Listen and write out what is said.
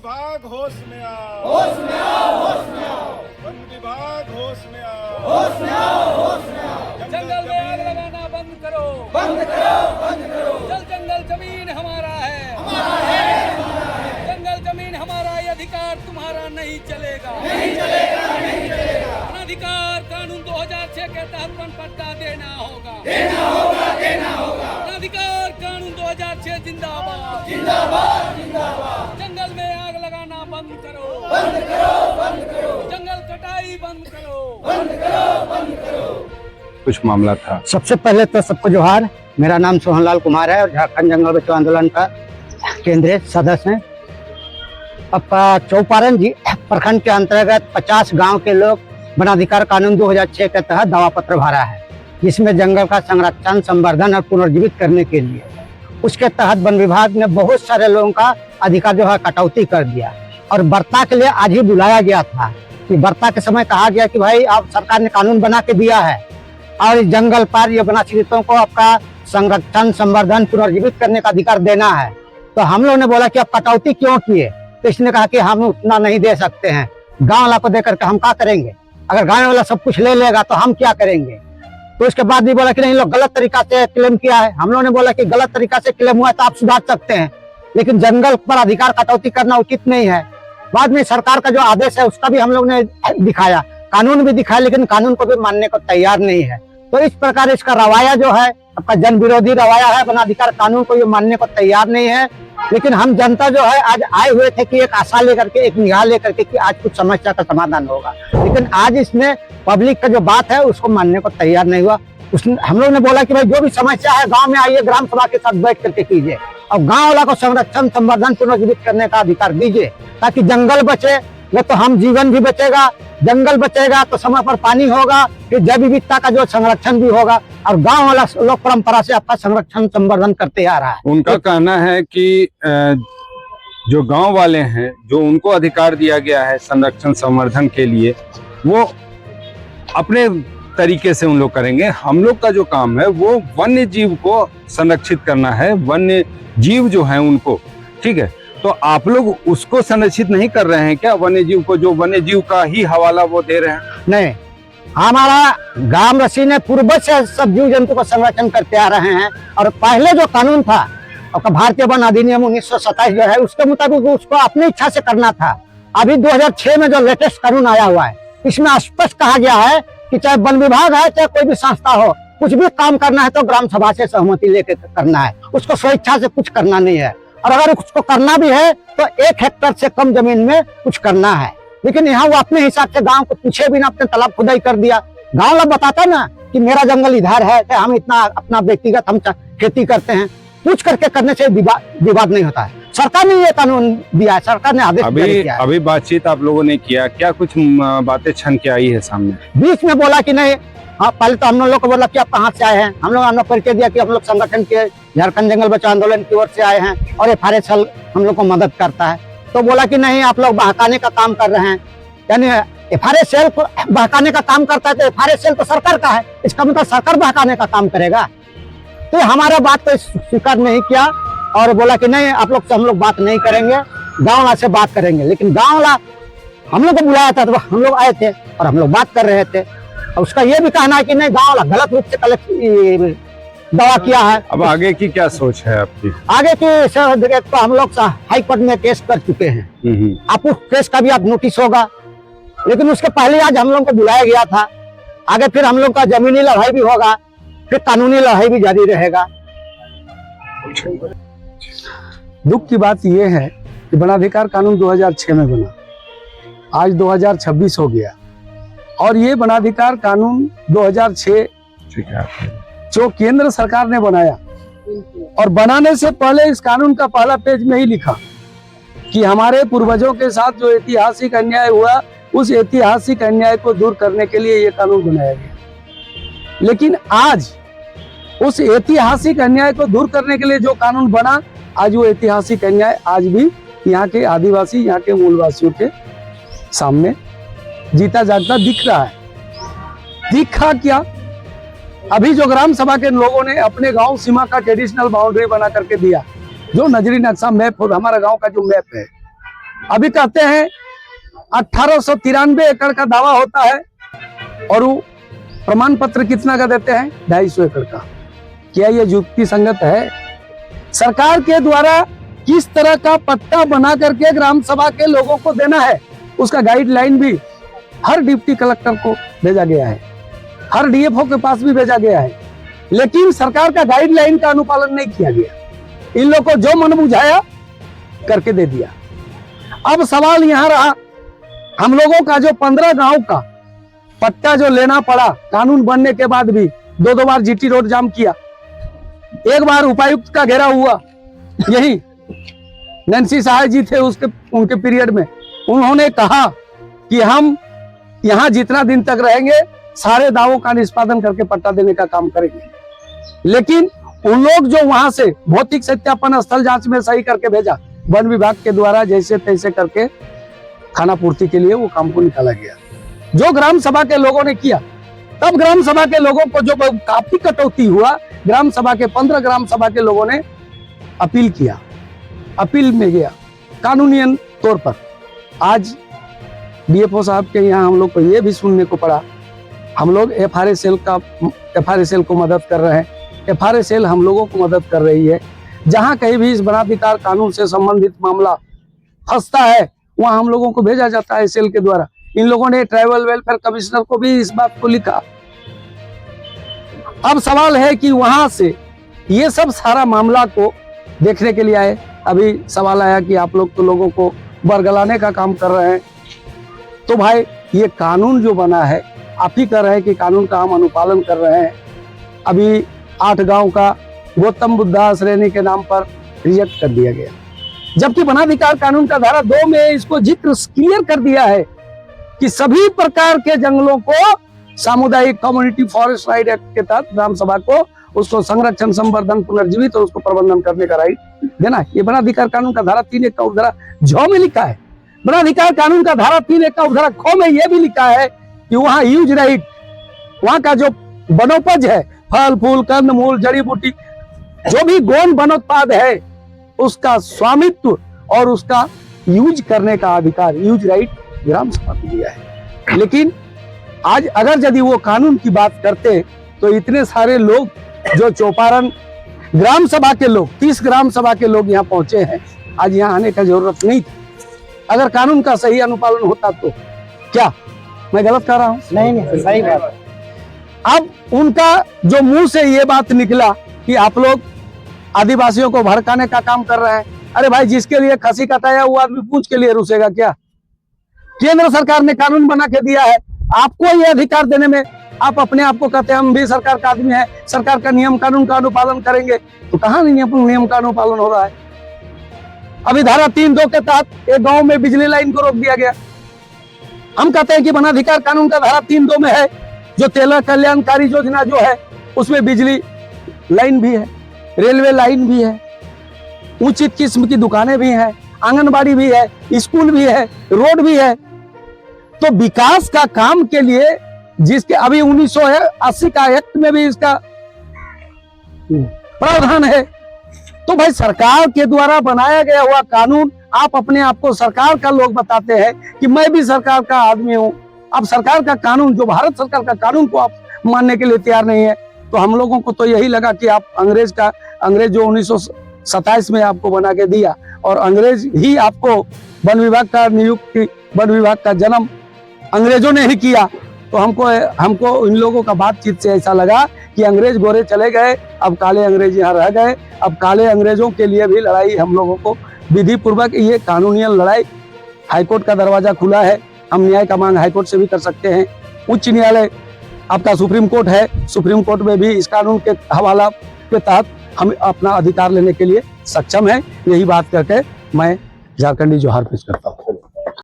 विभाग होश में आओ, होश में आओ, होश में आओ। वन विभाग होश में आओ, होश में आओ, होश में आओ। जंगल में आग लगाना बंद करो, बंद करो, बंद करो। जंगल जमीन हमारा है, हमारा है, हमारा है। जंगल जमीन हमारा, ये अधिकार तुम्हारा नहीं चलेगा, नहीं चलेगा, नहीं चलेगा। अधिकार कानून 2006 के तहत वन पट्टा देना होगा, देना होगा, देना होगा। अधिकार कानून 2006 जिंदाबाद, जिंदाबाद, जिंदाबाद। जंगल में आग लगाना बंद करो, बंद करो, बंद करो। जंगल कटाई बंद करो, बंद करो, बंद करो। कुछ मामला था। सबसे पहले तो सबको जोहार। मेरा नाम सोहनलाल कुमार है और झारखंड जंगल बचाओ आंदोलन का केंद्रीय सदस्य है। अब चौपारण जी प्रखंड के अंतर्गत 50 गांव के लोग वनाधिकार कानून 2006 के तहत दावा पत्र भरा है, जिसमें जंगल का संरक्षण, संवर्धन और पुनर्जीवित करने के लिए उसके तहत वन विभाग ने बहुत सारे लोगों का अधिकार जो है कटौती कर दिया। और वार्ता के लिए आज ही बुलाया गया था कि वार्ता के समय कहा गया कि भाई आप सरकार ने कानून बना के दिया है और इस जंगल पर ये वनाश्रितों को आपका संरक्षण, संवर्धन, पुनर्जीवित करने का अधिकार देना है। तो हम लोग ने बोला कि आप कटौती क्यों किए? तो इसने कहा कि हम उतना नहीं दे सकते हैं, गांव वाला को देकर के हम क्या करेंगे? अगर गांव वाला सब कुछ ले लेगा तो हम क्या करेंगे? तो इसके बाद भी बोला कि नहीं, लोग गलत तरीका से क्लेम किया है। हम लोगों ने बोला कि गलत तरीका से क्लेम हुआ तो आप सुधार सकते हैं, लेकिन जंगल पर अधिकार कटौती करना उचित नहीं है। बाद में सरकार का जो आदेश है उसका भी हम लोग ने दिखाया, कानून भी दिखाया, लेकिन कानून को भी मानने को तैयार नहीं है। तो इस प्रकार इसका रवैया जो है आपका जन विरोधी रवैया है, वनाधिकार कानून को ये मानने को तैयार नहीं है। लेकिन हम जनता जो है आज आए हुए थे कि एक आशा लेकर के, एक निगाह लेकर के कि आज कुछ समस्या का समाधान होगा, लेकिन आज इसने पब्लिक का जो बात है उसको मानने को तैयार नहीं हुआ। हम लोग ने बोला कि भाई जो भी समस्या है गांव में आइए, ग्राम सभा के साथ बैठ करके कीजिए और गांव वाला को संरक्षण, संवर्धन, पुनर्जीवित करने का अधिकार दीजिए, ताकि जंगल बचे, नहीं तो हम जीवन भी बचेगा, जंगल बचेगा तो समय पर पानी होगा, फिर जैव विविधता का जो संरक्षण भी होगा। और गांव वाला लोग परंपरा से आपका संरक्षण, संवर्धन करते आ रहा है। उनका कहना है कि जो गांव वाले हैं, जो उनको अधिकार दिया गया है संरक्षण, संवर्धन के लिए, वो अपने तरीके से उन लोग करेंगे। हम लोग का जो काम है वो वन्य जीव को संरक्षित करना है, वन्य जीव जो है उनको, ठीक है। तो आप लोग उसको संरक्षित नहीं कर रहे हैं क्या? वन्य जीव को, जो वन्य जीव का ही हवाला वो दे रहे हैं? नहीं, हमारा ग्राम रसी ने पूर्व से सब जीव जंतु को संरक्षण करते आ रहे हैं। और पहले जो कानून था आपका भारतीय वन अधिनियम 1927 जो है, उसके मुताबिक उसको अपनी इच्छा से करना था। अभी 2006 में जो लेटेस्ट कानून आया हुआ है, इसमें स्पष्ट कहा गया है कि चाहे वन विभाग है, चाहे कोई भी संस्था हो, कुछ भी काम करना है तो ग्राम सभा से सहमति लेकर करना है, उसको स्वेच्छा से कुछ करना नहीं है। और अगर उसको करना भी है तो 1 हेक्टेयर से कम जमीन में कुछ करना है। लेकिन यहाँ वो अपने हिसाब से गांव को पूछे बिना अपने तालाब खुदाई कर दिया। गांव वाला बताता ना कि मेरा जंगल इधर है, हम इतना अपना व्यक्तिगत हम खेती करते हैं, पूछ करके करने से विवाद नहीं होता है। सरकार ने ये कानून दिया है, सरकार ने आदेश दिया है। अभी बातचीत आप लोगों ने किया क्या? कुछ बातें छन के आई है सामने? बीच में बोला कि नहीं, हाँ पहले तो हम लोग को बोला कि आप कहाँ से आए हैं। हमने परिचय दिया कि हम लोग संगठन के झारखंड जंगल बचाओ आंदोलन की ओर से आए हैं और FRSL हम लोग को मदद करता है। तो बोला कि नहीं, आप लोग बहकाने का काम कर रहे हैं, यानी FRSL को बहकाने का काम करता है तो FRSL तो सरकार का है, इसका मतलब सरकार बहकाने का काम करेगा। तो हमारा बात तो स्वीकार नहीं किया और बोला कि नहीं, आप लोग से हम लोग बात नहीं करेंगे, गाँव वाला से बात करेंगे। लेकिन गाँव वाला हम लोग को बुलाया था तो हम लोग आए थे और हम लोग बात कर रहे थे। और उसका ये भी कहना है कि नहीं, गाँव वाला गलत रूप से दावा किया है। अब आगे की क्या सोच है आपकी? आगे की सर तो हम लोग हाई कोर्ट में केस कर चुके हैं, आपको केस का भी आप नोटिस होगा। लेकिन उसके पहले आज हम लोग को बुलाया गया था। आगे फिर हम लोग का जमीनी लड़ाई भी होगा, फिर कानूनी लड़ाई भी जारी रहेगा। दुख की बात यह है कि वनाधिकार कानून 2006 में बना, आज 2026 हो गया और ये वनाधिकार कानून 2006 जो केंद्र सरकार ने बनाया, और बनाने से पहले इस कानून का पहला पेज में ही लिखा कि हमारे पूर्वजों के साथ जो ऐतिहासिक अन्याय हुआ, उस ऐतिहासिक अन्याय को दूर करने के लिए ये कानून बनाया गया। लेकिन आज उस ऐतिहासिक अन्याय को दूर करने के लिए जो कानून बना, आज वो ऐतिहासिक अन्याय आज भी यहाँ के आदिवासी, यहाँ के मूलवासियों के सामने जीता जागता दिख रहा है। दिखा क्या? अभी जो ग्राम सभा के लोगों ने अपने गांव सीमा का ट्रेडिशनल बाउंड्री बना करके दिया, जो नजरी नक्शा मैप, हमारा गांव का जो मैप है, अभी कहते हैं 1893 एकड़ का दावा होता है और वो प्रमाण पत्र कितना का देते हैं? 250 एकड़ का। क्या ये युक्ति संगत है? सरकार के द्वारा किस तरह का पट्टा बना करके ग्राम सभा के लोगों को देना है, उसका गाइडलाइन भी हर डिप्टी कलेक्टर को भेजा गया है, हर डीएफओ के पास भी भेजा गया है, लेकिन सरकार का गाइडलाइन का अनुपालन नहीं किया गया। इन लोगों को जो मन बुझाया करके दे दिया। अब सवाल यहां रहा, हम लोगों का जो 15 गांव का पट्टा जो लेना पड़ा, कानून बनने के बाद भी 2 बार जीटी रोड जाम किया, एक बार उपायुक्त का घेरा हुआ, यही नैन्सी सहाय जी थे उनके पीरियड में, उन्होंने कहा कि हम यहां जितना दिन तक रहेंगे सारे दावों का निष्पादन करके पट्टा देने का काम करेंगे। लेकिन उन लोग जो वहां से भौतिक सत्यापन स्थल जांच में सही करके भेजा, वन विभाग के द्वारा जैसे तैसे करके खाना पूर्ति के लिए वो काम को निकाला गया, जो ग्राम सभा के लोगों ने किया। तब ग्राम सभा के लोगों को जो काफी कटौती हुआ, ग्राम सभा के 15 ग्राम सभा के लोगों ने अपील किया, अपील में गया कानूनी तौर पर। आज डीएफओ साहब के यहाँ हम लोग को ये भी सुनने को पड़ा, हम लोग एफआरए सेल को मदद कर रहे हैं, एफआरए सेल हम लोगों को मदद कर रही है। जहां कहीं भी इस वनाधिकार कानून से संबंधित मामला फंसता है वहां हम लोगों को भेजा जाता है सेल के द्वारा। इन लोगों ने ट्राइबल वेलफेयर कमिश्नर को भी इस बात को लिखा। अब सवाल है कि वहां से ये सब सारा मामला को देखने के लिए आए। अभी सवाल आया कि आप लोग तो लोगों को बरगलाने का काम कर रहे हैं, तो भाई ये कानून जो बना है आप ही कर रहे हैं कि कानून का हम अनुपालन कर रहे हैं। अभी 8 गांव का गौतम बुद्धा श्रेणी के नाम पर रिजेक्ट कर दिया गया, जबकि वनाधिकार कानून का धारा 2 में इसको जिक्र क्लियर कर दिया है कि सभी प्रकार के जंगलों को सामुदायिक कम्युनिटी फॉरेस्ट राइट एक्ट के तहत ग्राम सभा को उसको संरक्षण, संवर्धन, पुनर्जीवित और उसको प्रबंधन करने का राइट देना है। ये वनाधिकार कानून का धारा 3(1) का उपधारा झ में लिखा है। वनाधिकार कानून का धारा 3(1) का उपधारा ख में यह भी लिखा है कि वहाँ यूज राइट, वहाँ का जो वनोपज है, फल फूल कंद मूल जड़ी बूटी जो भी गौण वनोत्पाद है, उसका स्वामित्व और उसका यूज करने का अधिकार, यूज राइट ग्राम सभा को दिया है। लेकिन आज अगर यदि वो कानून की बात करते तो इतने सारे लोग जो चौपारण ग्राम सभा के लोग, 30 ग्राम सभा के लोग यहाँ पहुंचे हैं, आज यहाँ आने का जरूरत नहीं थी। अगर कानून का सही अनुपालन होता तो। क्या मैं गलत कह रहा हूँ? नहीं, सही बात। अब उनका जो मुंह से ये बात निकला कि आप लोग आदिवासियों को भड़काने का काम कर रहे हैं, अरे भाई जिसके लिए खसी कटाया हुआ आदमी पूछ के लिए रुसेगा क्या? केंद्र सरकार ने कानून बना के दिया है, आपको ये अधिकार देने में आप अपने आप को कहते हैं हम भी सरकार का आदमी है, सरकार का नियम कानून का अनुपालन करेंगे, तो कहाँ नियम का अनुपालन हो रहा है? अभी धारा 3(2) के तहत एक गांव में बिजली लाइन को रोक दिया गया। हम कहते हैं कि वनाधिकार कानून का धारा 3(2) में है जो तेल कल्याणकारी योजना जो है उसमें बिजली लाइन भी है, रेलवे लाइन भी है, उचित किस्म की दुकानें भी हैं, आंगनबाड़ी भी है, स्कूल भी है, रोड भी है। तो विकास का काम के लिए जिसके अभी 1980 का एक्ट में भी इसका प्रावधान है, तो भाई सरकार के द्वारा बनाया गया हुआ कानून, आप अपने आप को सरकार का लोग बताते हैं कि मैं भी सरकार का आदमी हूं। अब सरकार का कानून, जो भारत सरकार का कानून को आप मानने के लिए तैयार नहीं है, तो हम लोगों को तो यही लगा कि आप अंग्रेज जो 1927 में आपको बना के दिया और अंग्रेज ही आपको वन विभाग का नियुक्ति, वन विभाग का जन्म अंग्रेजों ने ही किया। तो हमको इन लोगों का बातचीत से ऐसा लगा कि अंग्रेज गोरे चले गए, अब काले अंग्रेज यहाँ रह गए। अब काले अंग्रेजों के लिए भी लड़ाई हम लोगों को विधि पूर्वक, ये कानूनी लड़ाई, हाईकोर्ट का दरवाजा खुला है, हम न्याय का मांग हाईकोर्ट से भी कर सकते हैं। उच्च न्यायालय आपका सुप्रीम कोर्ट है, सुप्रीम कोर्ट में भी इस कानून के हवाला के तहत हम अपना अधिकार लेने के लिए सक्षम है। यही बात करके मैं झारखंडी जोहार पेश करता हूँ।